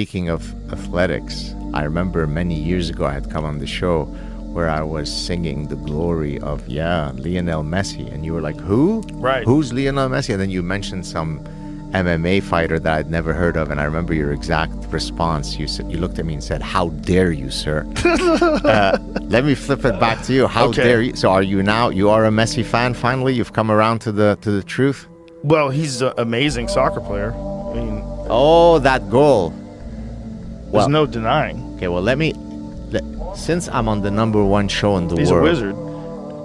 Speaking of athletics, I remember many years ago I had come on the show where I was singing the glory of, Lionel Messi. And you were like, who? Right. Who's Lionel Messi? And then you mentioned some MMA fighter that I'd never heard of. And I remember your exact response. You looked at me and said, how dare you, sir? Let me flip it back to you. How dare you? So are you a Messi fan finally? You've come around to the truth? Well, he's an amazing soccer player. I mean, that goal. There's no denying. Okay, well, since I'm on the number one show in the world. He's a wizard.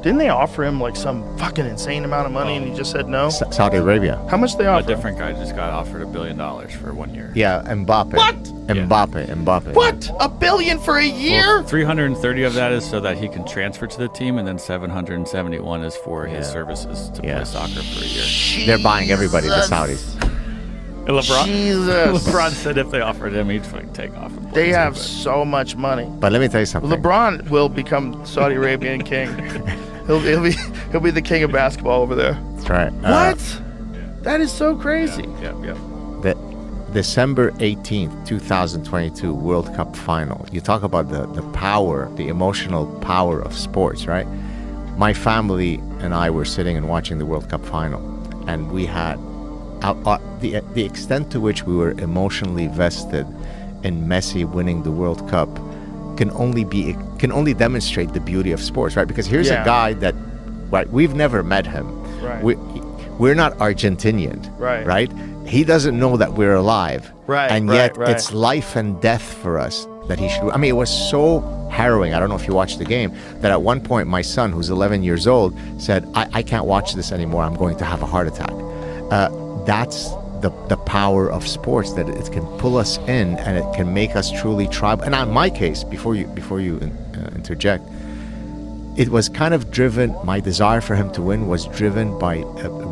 Didn't they offer him like some fucking insane amount of money and he just said no? Saudi Arabia. How much they offer? A different guy just got offered $1 billion for 1 year. Yeah, Mbappe. What? Mbappe. What? $1 billion for a year? Well, 330 of that is so that he can transfer to the team, and then 771 is for his services to play soccer for a year. They're buying everybody, the Saudis. And Jesus. LeBron said if they offered him, he'd take off. They have so much money. But let me tell you something. LeBron will become Saudi Arabian king. He'll be the king of basketball over there. That's right. What? That is so crazy. Yeah. The December 18th, 2022 World Cup final. You talk about the power, the emotional power of sports, right? My family and I were sitting and watching the World Cup final, and we had the extent to which we were emotionally vested in Messi winning the World Cup can only demonstrate the beauty of sports, right? Because here's a guy that, right, we've never met him. Right. We're not Argentinian, right? He doesn't know that we're alive, and yet it's life and death for us that he should. I mean, it was so harrowing. I don't know if you watched the game, that at one point my son, who's 11 years old, said, I can't watch this anymore. I'm going to have a heart attack. That's the power of sports, that it can pull us in and it can make us truly tribal. And in my case, before you interject, it was kind of driven, my desire for him to win was driven by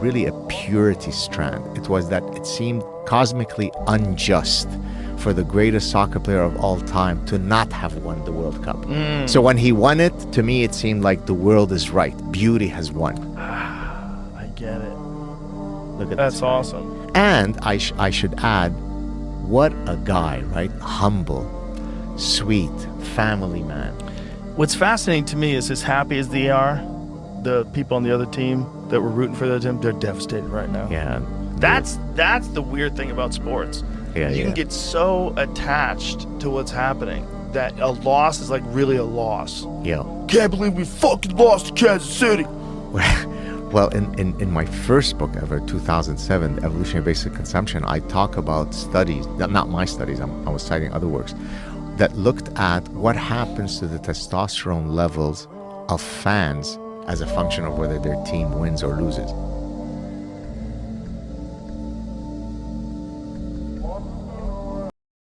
really a purity strand. It was that it seemed cosmically unjust for the greatest soccer player of all time to not have won the World Cup. So when he won it, to me it seemed like the world is right. Beauty has won. I get it. Look at That's this. awesome. And I should add, what a guy, right? Humble, sweet, family man. What's fascinating to me is, as happy as they are, the people on the other team that were rooting for their team, they're devastated right now. Yeah. That's the weird thing about sports. You can get so attached to what's happening that a loss is like really a loss. Yeah. Can't believe we fucking lost to Kansas City. Well, in my first book ever, 2007, Evolutionary Basic Consumption, I talk about studies, not my studies, I was citing other works, that looked at what happens to the testosterone levels of fans as a function of whether their team wins or loses.